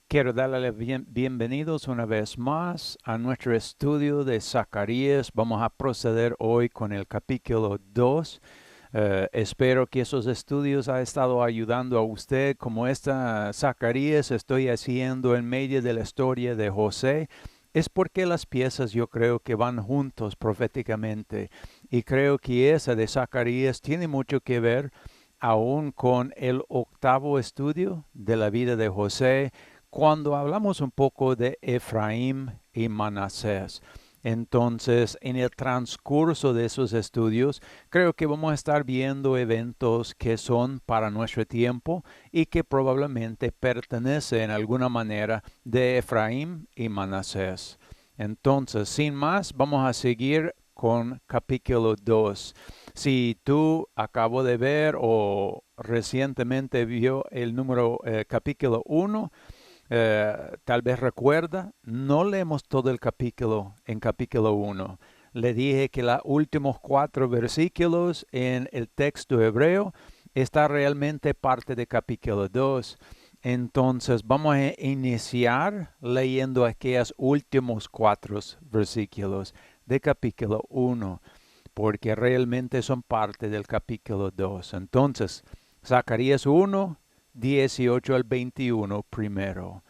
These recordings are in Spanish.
Quiero darle bienvenidos una vez más a nuestro estudio de Zacarías. Vamos a proceder hoy con el capítulo 2. Espero que esos estudios han estado ayudando a usted, como esta Zacarías estoy haciendo en medio de la historia de José. Es porque las piezas yo creo que van juntos proféticamente y creo que esa de Zacarías tiene mucho que ver aún con el octavo estudio de la vida de José cuando hablamos un poco de Efraín y Manasés. Entonces, en el transcurso de esos estudios, creo que vamos a estar viendo eventos que son para nuestro tiempo y que probablemente pertenecen en alguna manera de Efraín y Manasés. Entonces, sin más, vamos a seguir con capítulo 2. Si tú acabo de ver o recientemente vio el número capítulo 1, tal vez recuerda, no leemos todo el capítulo en capítulo 1. Le dije que los últimos 4 versículos en el texto hebreo está realmente parte de capítulo 2. Entonces vamos a iniciar leyendo aquellos últimos 4 versículos de capítulo 1, porque realmente son parte del capítulo 2. Entonces, Zacarías 1, 18 al 21 primero.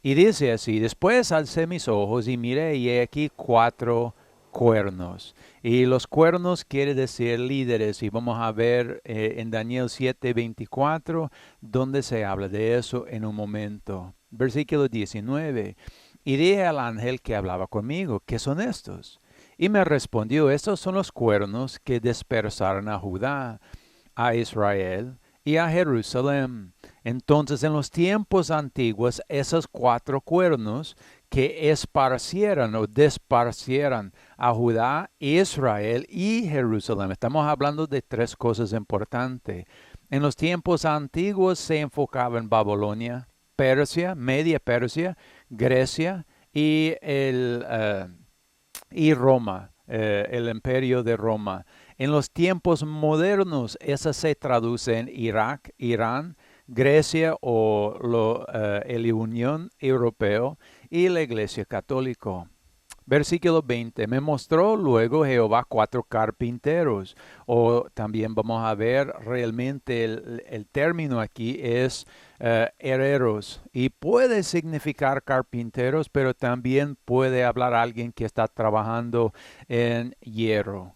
Y dice así: después alcé mis ojos y miré, y he aquí 4 cuernos. Y los cuernos quiere decir líderes, y vamos a ver en Daniel 7:24, donde se habla de eso en un momento. Versículo 19. Y dije al ángel que hablaba conmigo: ¿qué son estos? Y me respondió: estos son los cuernos que dispersaron a Judá, a Israel y a Jerusalén. Entonces, en los tiempos antiguos, esos 4 cuernos que esparcieran o desparcieran a Judá, Israel y Jerusalén. Estamos hablando de 3 cosas importantes. En los tiempos antiguos se enfocaba en Babilonia, Persia, Media Persia, Grecia y Roma, el imperio de Roma. En los tiempos modernos, esa se traduce en Irak, Irán, Grecia o la Unión Europea y la Iglesia Católica. Versículo 20. Me mostró luego Jehová 4 carpinteros. O también vamos a ver realmente el término aquí es herreros. Y puede significar carpinteros, pero también puede hablar alguien que está trabajando en hierro.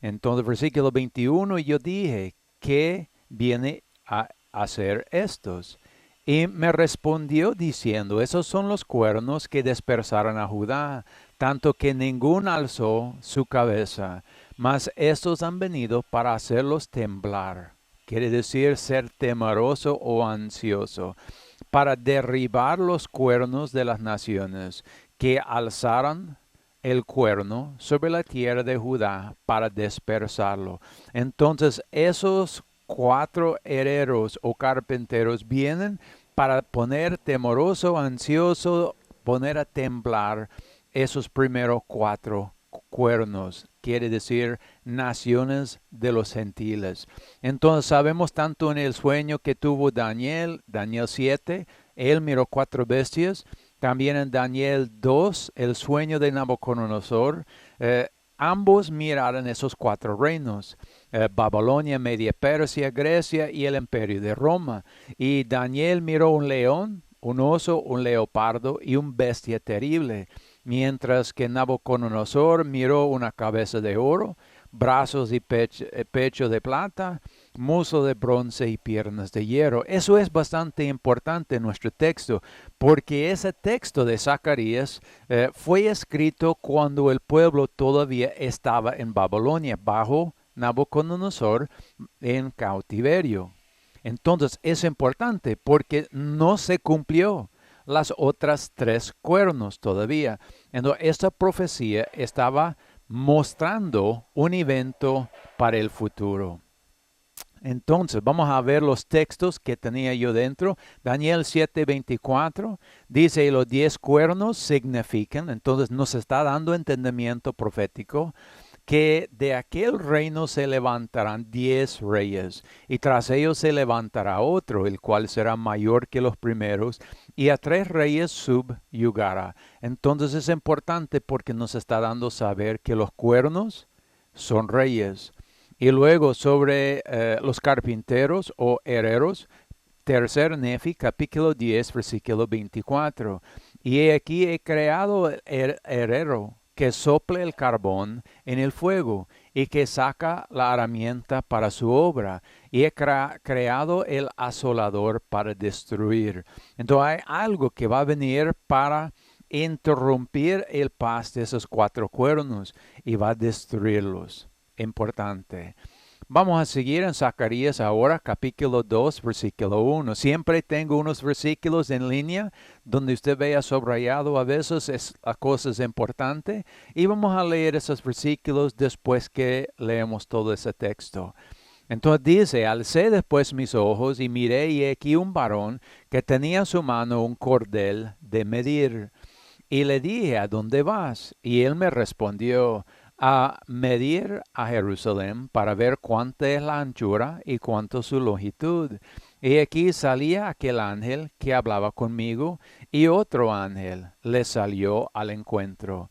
Entonces, versículo 21, y yo dije: ¿qué viene a hacer estos? Y me respondió diciendo: esos son los cuernos que dispersaron a Judá, tanto que ninguno alzó su cabeza, mas estos han venido para hacerlos temblar. Quiere decir ser temeroso o ansioso, para derribar los cuernos de las naciones, que alzaran el cuerno sobre la tierra de Judá para dispersarlo. Entonces esos 4 herreros o carpinteros vienen para poner temoroso, ansioso, poner a temblar esos primeros 4 cuernos, quiere decir naciones de los gentiles. Entonces sabemos tanto en el sueño que tuvo Daniel, Daniel 7, él miró 4 bestias. También en Daniel 2, el sueño de Nabucodonosor, ambos miraron esos 4 reinos, Babilonia, Media Persia, Grecia y el imperio de Roma. Y Daniel miró un león, un oso, un leopardo y un bestia terrible, mientras que Nabucodonosor miró una cabeza de oro, brazos y pecho de plata, muslo de bronce y piernas de hierro. Eso es bastante importante en nuestro texto, porque ese texto de Zacarías fue escrito cuando el pueblo todavía estaba en Babilonia, bajo Nabucodonosor, en cautiverio. Entonces es importante porque no se cumplió las otras 3 cuernos todavía. Entonces esta profecía estaba mostrando un evento para el futuro. Entonces, vamos a ver los textos que tenía yo dentro. Daniel 7:24 dice: los 10 cuernos significan, entonces nos está dando entendimiento profético, que de aquel reino se levantarán 10 reyes, y tras ellos se levantará otro, el cual será mayor que los primeros, y a 3 reyes subyugará. Entonces es importante porque nos está dando saber que los cuernos son reyes. Y luego sobre los carpinteros o herreros, tercer Nefi, capítulo 10, versículo 24. Y he aquí he creado el herrero que sople el carbón en el fuego y que saca la herramienta para su obra. Y he creado el asolador para destruir. Entonces hay algo que va a venir para interrumpir el paz de esos 4 cuernos y va a destruirlos. Importante. Vamos a seguir en Zacarías ahora, capítulo 2, versículo 1. Siempre tengo unos versículos en línea donde usted vea subrayado a veces es la cosa es importante. Y vamos a leer esos versículos después que leemos todo ese texto. Entonces dice, alcé después mis ojos y miré y he aquí un varón que tenía en su mano un cordel de medir. Y le dije, ¿a dónde vas? Y él me respondió, a medir a Jerusalén para ver cuánta es la anchura y cuánto su longitud. Y aquí salía aquel ángel que hablaba conmigo, y otro ángel le salió al encuentro.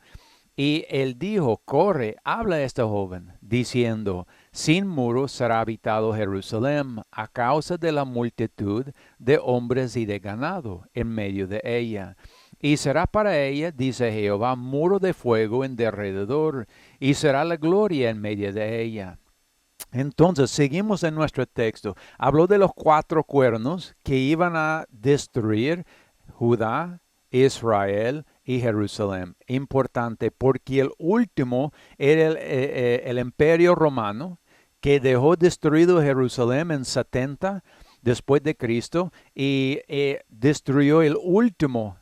Y él dijo, corre, habla a este joven, diciendo, sin muros será habitado Jerusalén a causa de la multitud de hombres y de ganado en medio de ella. Y será para ella, dice Jehová, muro de fuego en derredor, y será la gloria en medio de ella. Entonces, seguimos en nuestro texto. Habló de los 4 cuernos que iban a destruir Judá, Israel y Jerusalén. Importante, porque el último era el imperio romano que dejó destruido Jerusalén en 70 después de Cristo y destruyó el último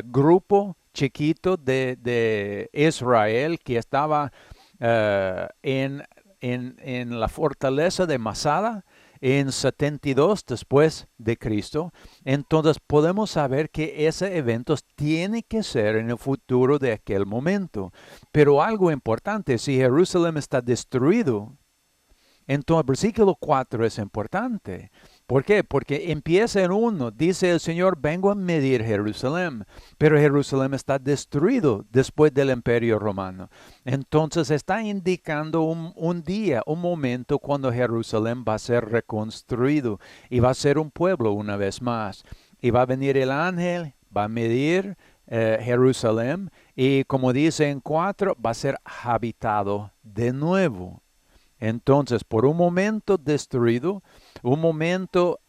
grupo chiquito de Israel que estaba en la fortaleza de Masada en 72 después de Cristo. Entonces podemos saber que ese evento tiene que ser en el futuro de aquel momento. Pero algo importante, si Jerusalén está destruido, entonces, el versículo 4 es importante. ¿Por qué? Porque empieza en 1, dice el Señor, vengo a medir Jerusalén, pero Jerusalén está destruido después del imperio romano. Entonces está indicando un día, un momento cuando Jerusalén va a ser reconstruido y va a ser un pueblo una vez más. Y va a venir el ángel, va a medir Jerusalén y como dice en 4, va a ser habitado de nuevo. Entonces, por un momento destruido, un momento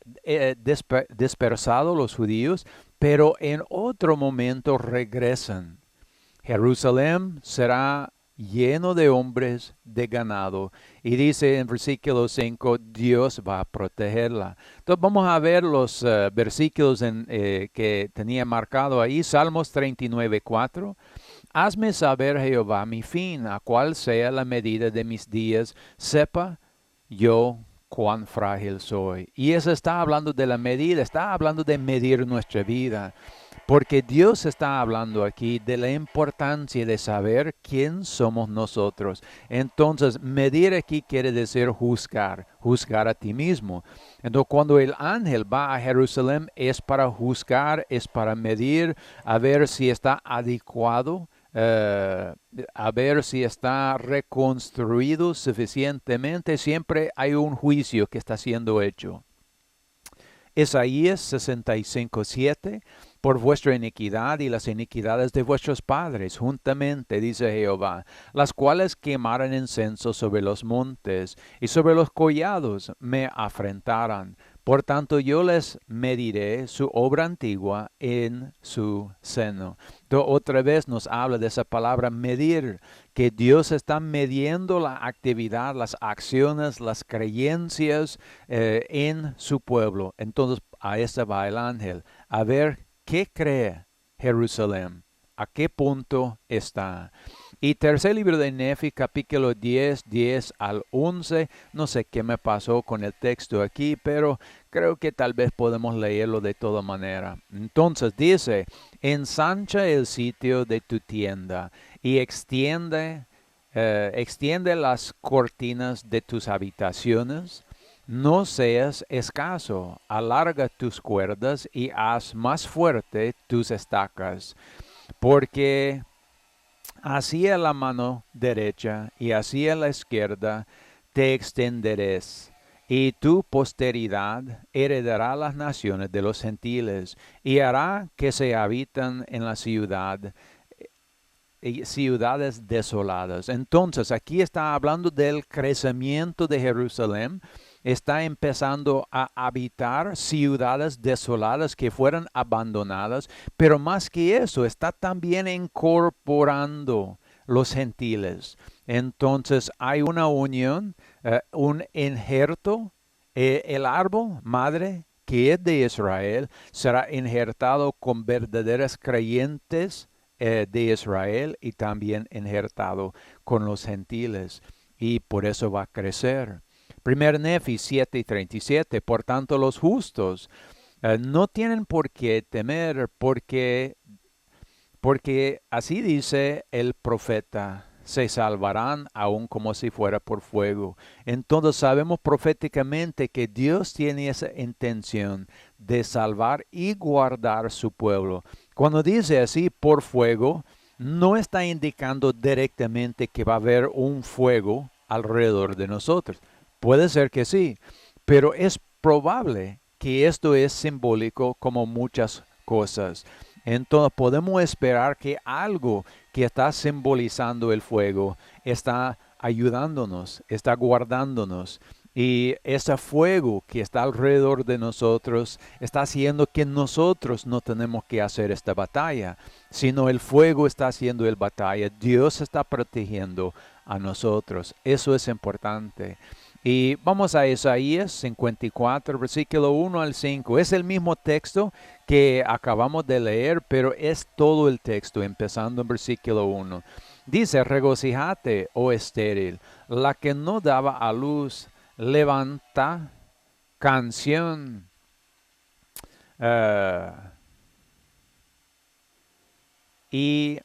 dispersado los judíos, pero en otro momento regresan. Jerusalén será lleno de hombres de ganado. Y dice en versículo 5, Dios va a protegerla. Entonces vamos a ver los versículos que tenía marcado ahí. Salmos 39, 4. Hazme saber, Jehová, mi fin, a cuál sea la medida de mis días, sepa yo cuán frágil soy. Y eso está hablando de la medida, está hablando de medir nuestra vida, porque Dios está hablando aquí de la importancia de saber quién somos nosotros. Entonces, medir aquí quiere decir juzgar a ti mismo. Entonces, cuando el ángel va a Jerusalén es para juzgar, es para medir, a ver si está adecuado, a ver si está reconstruido suficientemente. Siempre hay un juicio que está siendo hecho. Isaías 65:7, por vuestra iniquidad y las iniquidades de vuestros padres, juntamente, dice Jehová, las cuales quemaran incenso sobre los montes y sobre los collados me afrentaran. Por tanto, yo les mediré su obra antigua en su seno. Entonces, otra vez nos habla de esa palabra medir, que Dios está midiendo la actividad, las acciones, las creencias en su pueblo. Entonces, a ese va el ángel, a ver qué cree Jerusalén, a qué punto está. Y tercer libro de Nefi, capítulo 10, 10 al 11. No sé qué me pasó con el texto aquí, pero creo que tal vez podemos leerlo de toda manera. Entonces dice, ensancha el sitio de tu tienda y extiende extiende las cortinas de tus habitaciones, no seas escaso, alarga tus cuerdas y haz más fuerte tus estacas, porque hacia la mano derecha y hacia la izquierda te extenderás, y tu posteridad heredará las naciones de los gentiles, y hará que se habitan en la ciudad y ciudades desoladas. Entonces, aquí está hablando del crecimiento de Jerusalén. Está empezando a habitar ciudades desoladas que fueron abandonadas, pero más que eso, está también incorporando los gentiles. Entonces, hay una unión, un injerto, el árbol madre que es de Israel será injertado con verdaderos creyentes de Israel y también injertado con los gentiles, y por eso va a crecer. 1 Nefi 7:37, por tanto los justos no tienen por qué temer, porque así dice el profeta, se salvarán aún como si fuera por fuego. Entonces sabemos proféticamente que Dios tiene esa intención de salvar y guardar su pueblo. Cuando dice así por fuego, no está indicando directamente que va a haber un fuego alrededor de nosotros. Puede ser que sí, pero es probable que esto es simbólico como muchas cosas. Entonces podemos esperar que algo que está simbolizando el fuego está ayudándonos, está guardándonos. Y ese fuego que está alrededor de nosotros está haciendo que nosotros no tenemos que hacer esta batalla, sino el fuego está haciendo la batalla. Dios está protegiendo a nosotros. Eso es importante. Y vamos a Isaías 54, versículo 1 al 5. Es el mismo texto que acabamos de leer, pero es todo el texto, empezando en versículo 1. Dice, regocíjate, oh estéril, la que no daba a luz, levanta canción. Y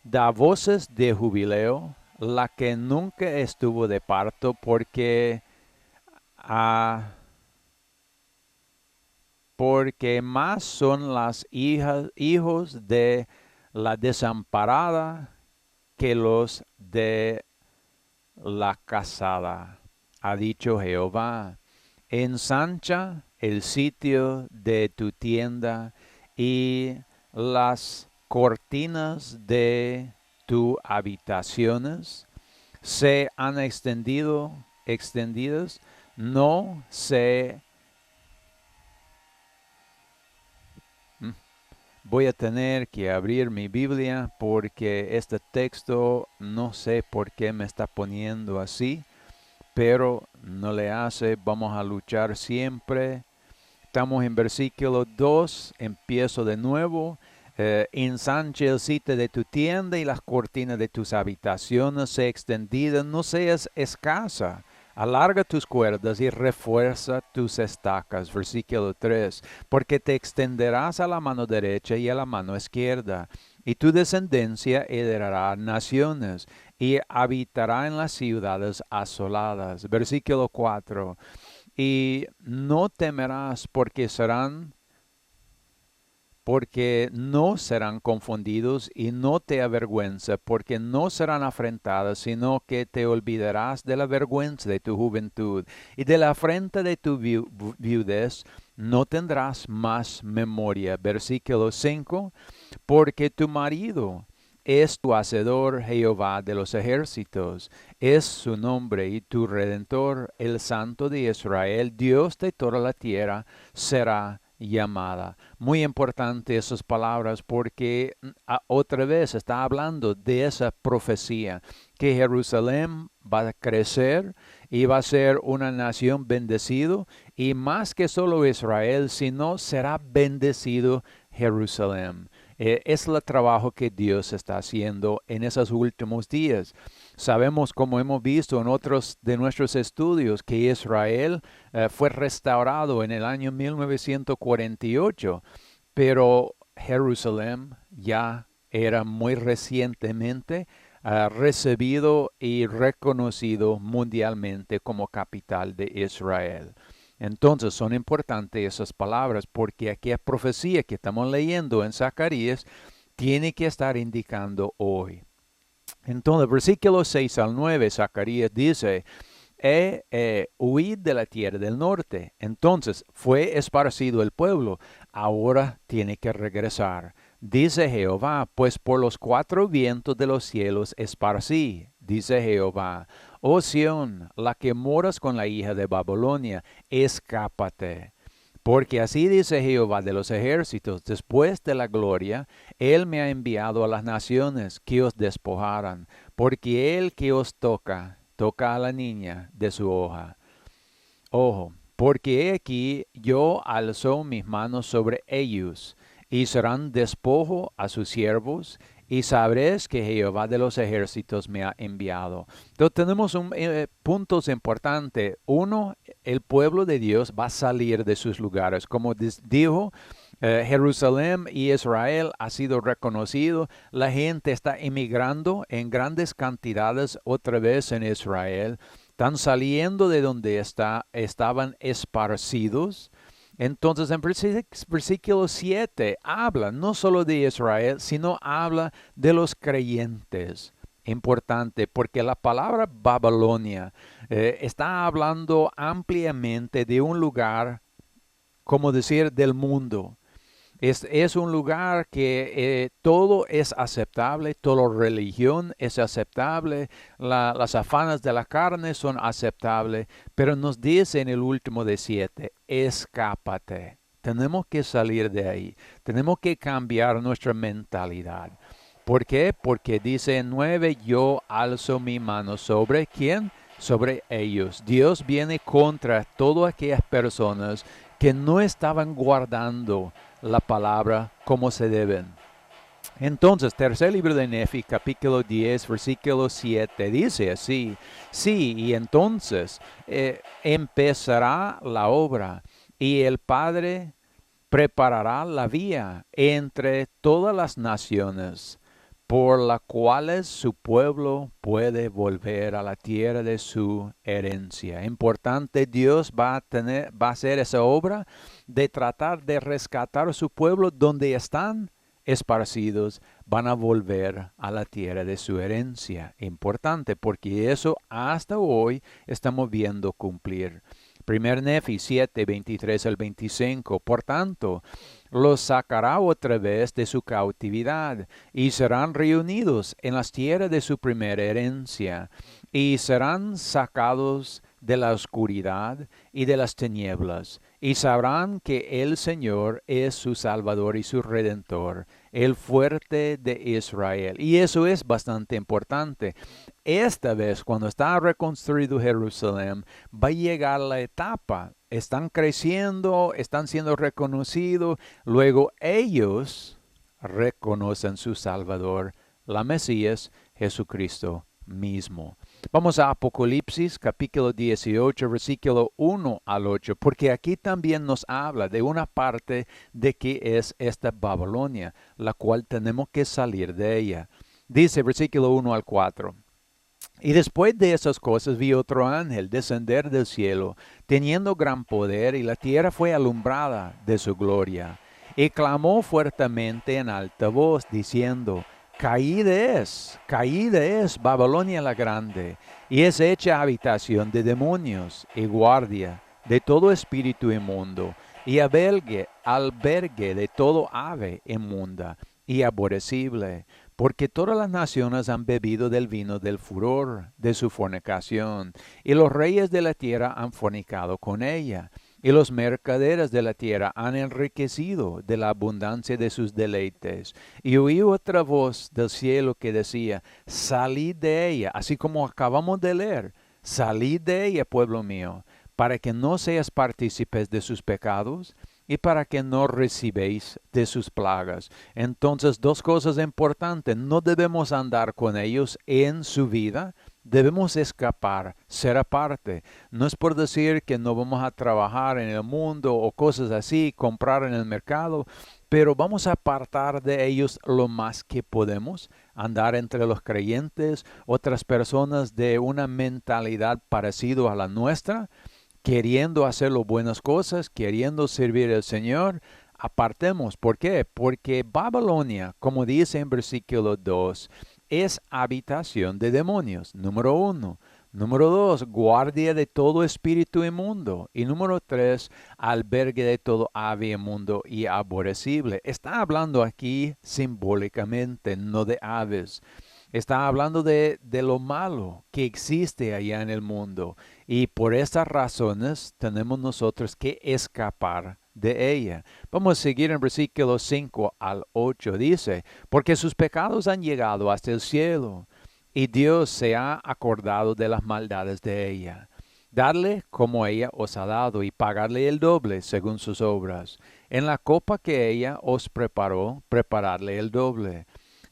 da voces de jubileo, la que nunca estuvo de parto, porque más son las hijos de la desamparada que los de la casada, ha dicho Jehová. Ensancha el sitio de tu tienda y las cortinas de tus habitaciones se han extendidas, no se... Voy a tener que abrir mi Biblia porque este texto no sé por qué me está poniendo así, pero no le hace. Vamos a luchar siempre. Estamos en versículo 2, empiezo de nuevo. Ensanche el sitio de tu tienda y las cortinas de tus habitaciones se extendidas, no seas escasa. Alarga tus cuerdas y refuerza tus estacas. Versículo 3. Porque te extenderás a la mano derecha y a la mano izquierda, y tu descendencia heredará naciones y habitará en las ciudades asoladas. Versículo 4. Y no temerás porque no serán confundidos, y no te avergüenza, porque no serán afrentadas, sino que te olvidarás de la vergüenza de tu juventud, y de la afrenta de tu viudez no tendrás más memoria. Versículo 5, porque tu marido es tu hacedor, Jehová de los ejércitos, es su nombre, y tu redentor, el Santo de Israel, Dios de toda la tierra, será llamada. Muy importante esas palabras porque otra vez está hablando de esa profecía, que Jerusalén va a crecer y va a ser una nación bendecido, y más que solo Israel, sino será bendecido Jerusalén. Es el trabajo que Dios está haciendo en esos últimos días. Sabemos, como hemos visto en otros de nuestros estudios, que Israel fue restaurado en el año 1948, pero Jerusalén ya era muy recientemente recibido y reconocido mundialmente como capital de Israel. Entonces son importantes esas palabras porque aquella profecía que estamos leyendo en Zacarías tiene que estar indicando hoy. Entonces, versículos 6 al 9, Zacarías dice, huid de la tierra del norte. Entonces fue esparcido el pueblo, ahora tiene que regresar. Dice Jehová, pues por los cuatro vientos de los cielos esparcí. Dice Jehová, oh Sión, la que moras con la hija de Babilonia, escápate. Porque así dice Jehová de los ejércitos, después de la gloria, Él me ha enviado a las naciones que os despojaran, porque el que os toca, toca a la niña de su hoja. Ojo, porque he aquí yo alzo mis manos sobre ellos, y serán despojo a sus siervos, y sabréis que Jehová de los ejércitos me ha enviado. Entonces tenemos puntos importantes. Uno, el pueblo de Dios va a salir de sus lugares. Como dijo, Jerusalén y Israel ha sido reconocido. La gente está emigrando en grandes cantidades otra vez en Israel. Están saliendo de donde estaban esparcidos. Entonces en versículo 7 habla no solo de Israel, sino habla de los creyentes. Importante, porque la palabra Babilonia está hablando ampliamente de un lugar, como decir, del mundo. Es un lugar que todo es aceptable, toda religión es aceptable, las afanas de la carne son aceptables, pero nos dice en el último de 7, escápate. Tenemos que salir de ahí, tenemos que cambiar nuestra mentalidad. ¿Por qué? Porque dice en 9, yo alzo mi mano sobre ¿quién? Sobre ellos. Dios viene contra todas aquellas personas que no estaban guardando la palabra como se deben. Entonces, tercer libro de Nefi, capítulo 10, versículo 7, dice así, sí, y entonces empezará la obra, y el Padre preparará la vía entre todas las naciones, por la cual su pueblo puede volver a la tierra de su herencia. Importante, Dios va a hacer esa obra de tratar de rescatar a su pueblo donde están esparcidos, van a volver a la tierra de su herencia. Importante, porque eso hasta hoy estamos viendo cumplir. Primer Nefi 7, 23 al 25. Por tanto, los sacará otra vez de su cautividad, y serán reunidos en las tierras de su primera herencia, y serán sacados de la oscuridad y de las tinieblas, y sabrán que el Señor es su Salvador y su Redentor, el fuerte de Israel. Y eso es bastante importante. Esta vez, cuando está reconstruido Jerusalén, va a llegar la etapa. Están creciendo, están siendo reconocidos. Luego ellos reconocen su Salvador, la Mesías, Jesucristo mismo. Vamos a Apocalipsis capítulo 18, versículo 1 al 8, porque aquí también nos habla de una parte de que es esta Babilonia, la cual tenemos que salir de ella. Dice versículo 1 al 4. Y después de esas cosas vi otro ángel descender del cielo, teniendo gran poder, y la tierra fue alumbrada de su gloria. Y clamó fuertemente en alta voz, diciendo, caída es Babilonia la grande, y es hecha habitación de demonios y guardia de todo espíritu inmundo, y albergue de todo ave inmunda y aborrecible, porque todas las naciones han bebido del vino del furor de su fornicación, y los reyes de la tierra han fornicado con ella, y los mercaderes de la tierra han enriquecido de la abundancia de sus deleites. Y oí otra voz del cielo que decía, salid de ella, así como acabamos de leer, salid de ella, pueblo mío, para que no seas partícipes de sus pecados, y para que no recibéis de sus plagas. Entonces, dos cosas importantes. No debemos andar con ellos en su vida. Debemos escapar, ser aparte. No es por decir que no vamos a trabajar en el mundo o cosas así, comprar en el mercado, pero vamos a apartar de ellos lo más que podemos, andar entre los creyentes, otras personas de una mentalidad parecida a la nuestra, queriendo hacer las buenas cosas, queriendo servir al Señor. Apartemos. ¿Por qué? Porque Babilonia, como dice en versículo 2, es habitación de demonios, número 1. Número 2, guardia de todo espíritu inmundo. Y número 3, albergue de todo ave inmundo y aborrecible. Está hablando aquí simbólicamente, no de aves. Está hablando de lo malo que existe allá en el mundo. Y por estas razones tenemos nosotros que escapar de ella. Vamos a seguir en versículos 5 al 8. Dice, porque sus pecados han llegado hasta el cielo, y Dios se ha acordado de las maldades de ella. Darle como ella os ha dado, y pagarle el doble según sus obras. En la copa que ella os preparó, prepararle el doble.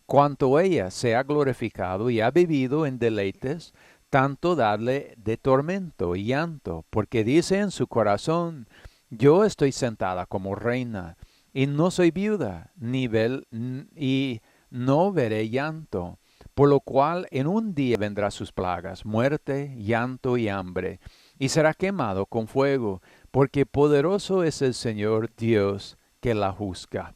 Cuanto ella se ha glorificado y ha vivido en deleites, tanto darle de tormento y llanto, porque dice en su corazón, yo estoy sentada como reina, y no soy viuda, y no veré llanto, por lo cual en un día vendrá sus plagas, muerte, llanto y hambre, y será quemado con fuego, porque poderoso es el Señor Dios que la juzga.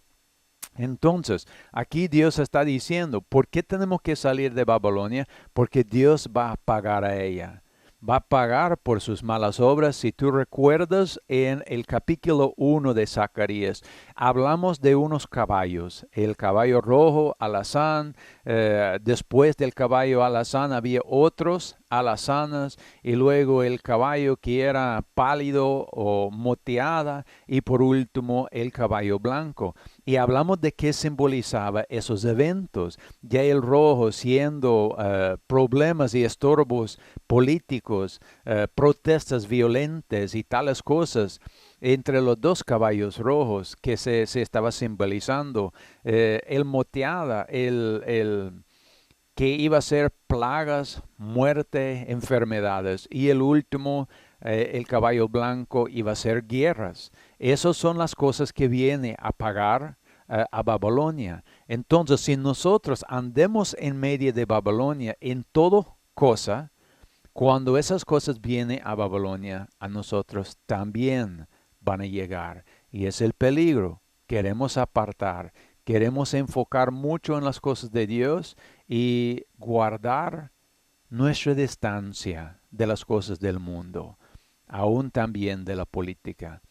Entonces, aquí Dios está diciendo, ¿por qué tenemos que salir de Babilonia? Porque Dios va a pagar a ella. Va a pagar por sus malas obras. Si tú recuerdas en el capítulo 1 de Zacarías, hablamos de unos caballos. El caballo rojo, alazán. Después del caballo alazán había otros alazanas. Y luego el caballo que era pálido o moteada. Y por último el caballo blanco. Y hablamos de qué simbolizaba esos eventos. Ya el rojo siendo problemas y estorbos políticos, protestas violentas y tales cosas entre los dos caballos rojos que se estaba simbolizando. El moteada, el que iba a ser plagas, muerte, enfermedades. Y el último, el caballo blanco, iba a ser guerras. Esas son las cosas que viene a pagar a Babilonia. Entonces, si nosotros andemos en medio de Babilonia en todo cosa, cuando esas cosas vienen a Babilonia, a nosotros también van a llegar. Y es el peligro. Queremos apartar. Queremos enfocar mucho en las cosas de Dios y guardar nuestra distancia de las cosas del mundo, aún también de la política.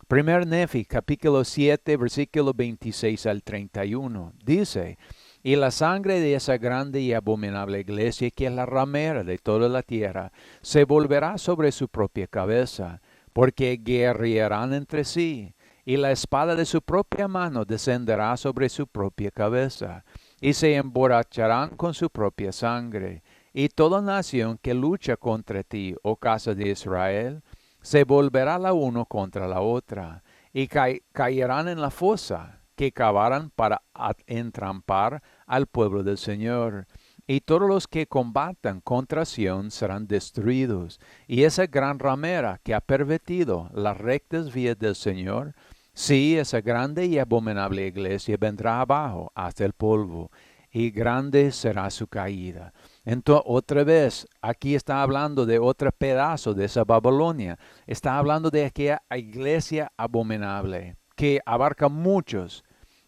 Primer Nefi, capítulo 7, versículo 26 al 31, dice, y la sangre de esa grande y abominable iglesia, que es la ramera de toda la tierra, se volverá sobre su propia cabeza, porque guerrearán entre sí, y la espada de su propia mano descenderá sobre su propia cabeza, y se emborracharán con su propia sangre. Y toda nación que lucha contra ti, oh casa de Israel, se volverá la uno contra la otra, y caerán en la fosa que cavaran para entrampar al pueblo del Señor. Y todos los que combatan contra Sión serán destruidos. Y esa gran ramera que ha pervertido las rectas vías del Señor, sí, esa grande y abominable iglesia vendrá abajo hasta el polvo, y grande será su caída. Entonces, otra vez, aquí está hablando de otro pedazo de esa Babilonia. Está hablando de aquella iglesia abominable que abarca muchos,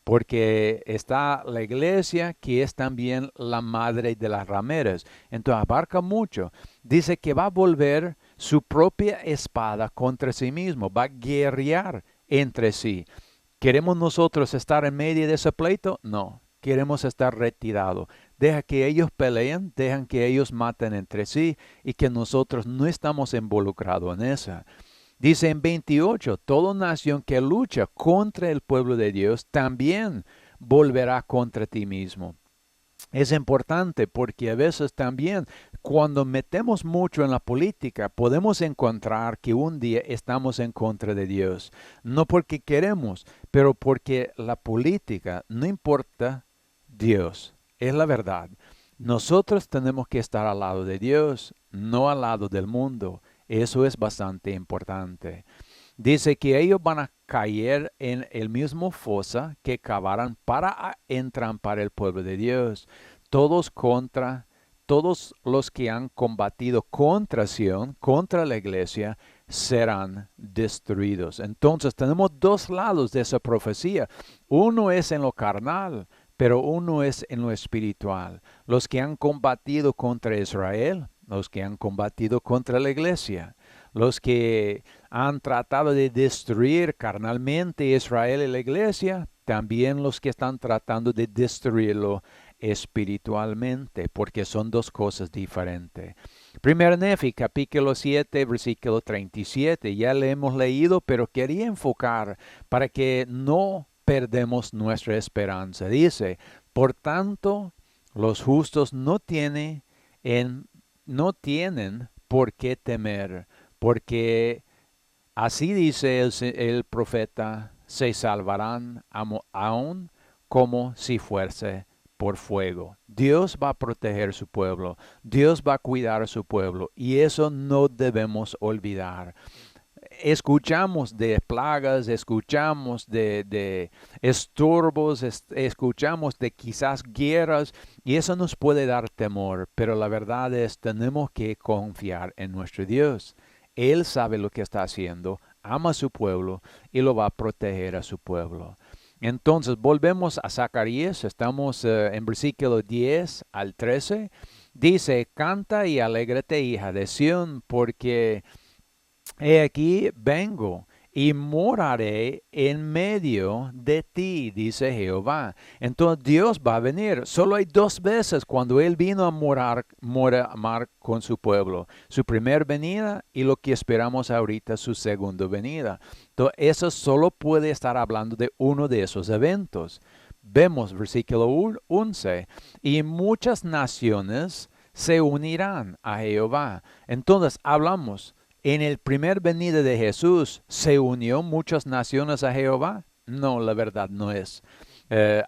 porque está la iglesia que es también la madre de las rameras. Entonces, abarca mucho. Dice que va a volver su propia espada contra sí mismo, va a guerrear entre sí. ¿Queremos nosotros estar en medio de ese pleito? No. Queremos estar retirados. Deja que ellos peleen, dejan que ellos maten entre sí y que nosotros no estamos involucrados en esa. Dice en 28, toda nación que lucha contra el pueblo de Dios también volverá contra ti mismo. Es importante porque a veces también cuando metemos mucho en la política podemos encontrar que un día estamos en contra de Dios. No porque queremos, pero porque la política no importa Dios. Es la verdad. Nosotros tenemos que estar al lado de Dios, no al lado del mundo. Eso es bastante importante. Dice que ellos van a caer en el mismo fosa que cavaran para entrampar el pueblo de Dios. Todos los que han combatido contra Sion, contra la iglesia, serán destruidos. Entonces tenemos dos lados de esa profecía. Uno es en lo carnal, pero uno es en lo espiritual. Los que han combatido contra Israel, los que han combatido contra la iglesia, los que han tratado de destruir carnalmente Israel y la iglesia, también los que están tratando de destruirlo espiritualmente, porque son dos cosas diferentes. Primero Nefi, capítulo 7, versículo 37. Ya le hemos leído, pero quería enfocar para que no perdemos nuestra esperanza. Dice, por tanto, los justos no tienen por qué temer, porque así dice el profeta, se salvarán aún como si fuese por fuego. Dios va a proteger su pueblo, Dios va a cuidar a su pueblo, y eso no debemos olvidar. Escuchamos de plagas, escuchamos de estorbos, escuchamos de quizás guerras, y eso nos puede dar temor, pero la verdad es, tenemos que confiar en nuestro Dios. Él sabe lo que está haciendo, ama a su pueblo y lo va a proteger a su pueblo. Entonces, volvemos a Zacarías, estamos en versículo 10 al 13. Dice, canta y alégrate, hija de Sión, porque he aquí vengo y moraré en medio de ti, dice Jehová. Entonces Dios va a venir. Solo hay dos veces cuando Él vino a morar con su pueblo. Su primera venida y lo que esperamos ahorita, su segunda venida. Entonces eso solo puede estar hablando de uno de esos eventos. Vemos versículo 11. Y muchas naciones se unirán a Jehová. Entonces hablamos. En el primer venida de Jesús, ¿se unió muchas naciones a Jehová? No, la verdad no es.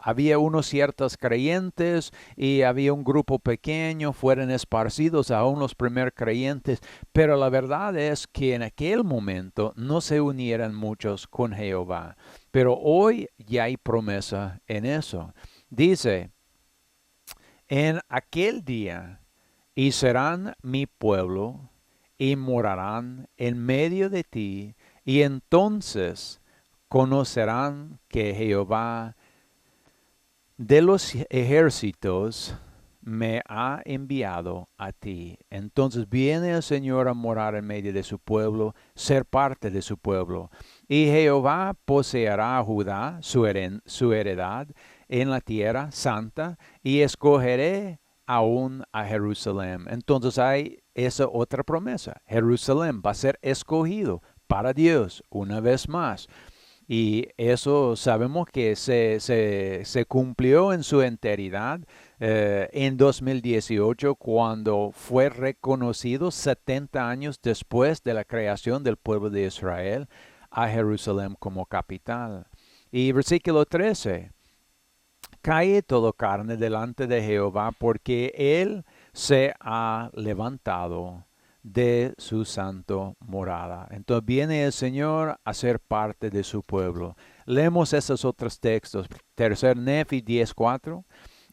Había unos ciertos creyentes y había un grupo pequeño, fueron esparcidos aún los primeros creyentes, pero la verdad es que en aquel momento no se unieran muchos con Jehová. Pero hoy ya hay promesa en eso. Dice, en aquel día, y serán mi pueblo, y morarán en medio de ti, y entonces conocerán que Jehová de los ejércitos me ha enviado a ti. Entonces viene el Señor a morar en medio de su pueblo, ser parte de su pueblo. Y Jehová poseerá a Judá, su heredad, en la tierra santa, y escogeré aún a Jerusalén. Entonces hay esa otra promesa. Jerusalén va a ser escogido para Dios una vez más. Y eso sabemos que se cumplió en su enteridad en 2018 cuando fue reconocido 70 años después de la creación del pueblo de Israel a Jerusalén como capital. Y versículo 13. Cae todo carne delante de Jehová, porque Él se ha levantado de su santo morada. Entonces viene el Señor a ser parte de su pueblo. Leemos esos otros textos. Tercer Nefi 10:4.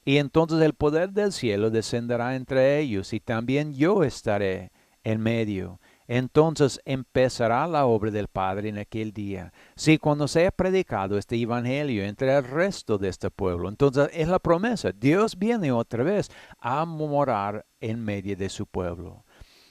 Y entonces el poder del cielo descenderá entre ellos, y también yo estaré en medio. Entonces empezará la obra del Padre en aquel día. Sí, cuando sea predicado este evangelio entre el resto de este pueblo, entonces es la promesa. Dios viene otra vez a morar en medio de su pueblo.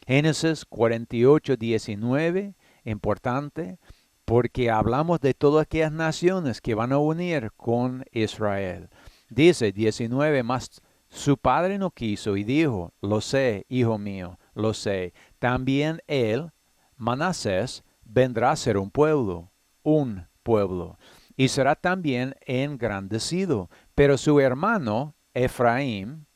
Génesis 48:19, importante, porque hablamos de todas aquellas naciones que van a unir con Israel. Dice 19, mas su padre no quiso y dijo, lo sé, hijo mío, lo sé. También él, Manasés, vendrá a ser un pueblo, y será también engrandecido. Pero su hermano, Efraín,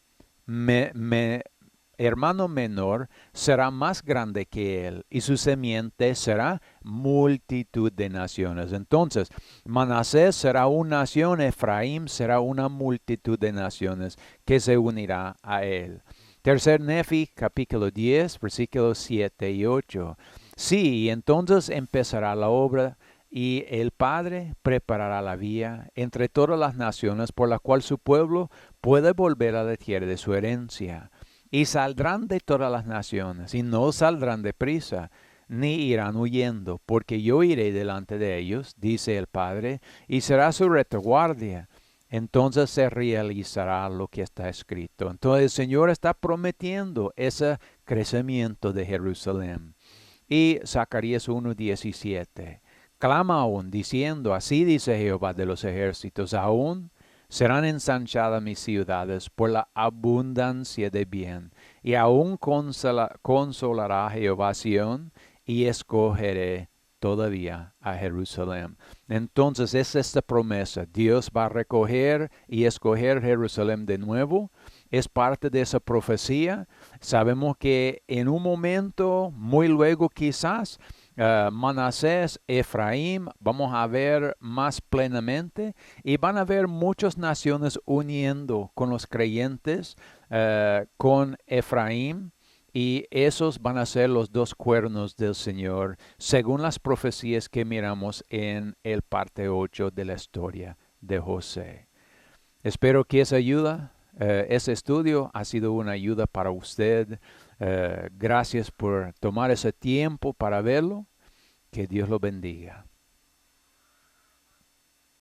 hermano menor, será más grande que él, y su semiente será multitud de naciones. Entonces, Manasés será una nación, Efraín será una multitud de naciones que se unirá a él. Tercer Nefi, capítulo 10, versículos 7 y 8. Sí, entonces empezará la obra y el Padre preparará la vía entre todas las naciones por la cual su pueblo puede volver a la tierra de su herencia. Y saldrán de todas las naciones y no saldrán deprisa, ni irán huyendo, porque yo iré delante de ellos, dice el Padre, y será su retaguardia. Entonces se realizará lo que está escrito. Entonces el Señor está prometiendo ese crecimiento de Jerusalén. Y Zacarías 1:17. Clama aún, diciendo, así dice Jehová de los ejércitos, aún serán ensanchadas mis ciudades por la abundancia de bien, y aún consolará Jehová Sión, y escogeré todavía a Jerusalén. Entonces es esta promesa, Dios va a recoger y escoger Jerusalén de nuevo, es parte de esa profecía. Sabemos que en un momento, muy luego quizás, Manasés, Efraín, vamos a ver más plenamente y van a haber muchas naciones uniendo con los creyentes, con Efraín. Y esos van a ser los dos cuernos del Señor, según las profecías que miramos en el parte 8 de la historia de José. Espero que ese estudio ha sido una ayuda para usted. Gracias por tomar ese tiempo para verlo. Que Dios lo bendiga.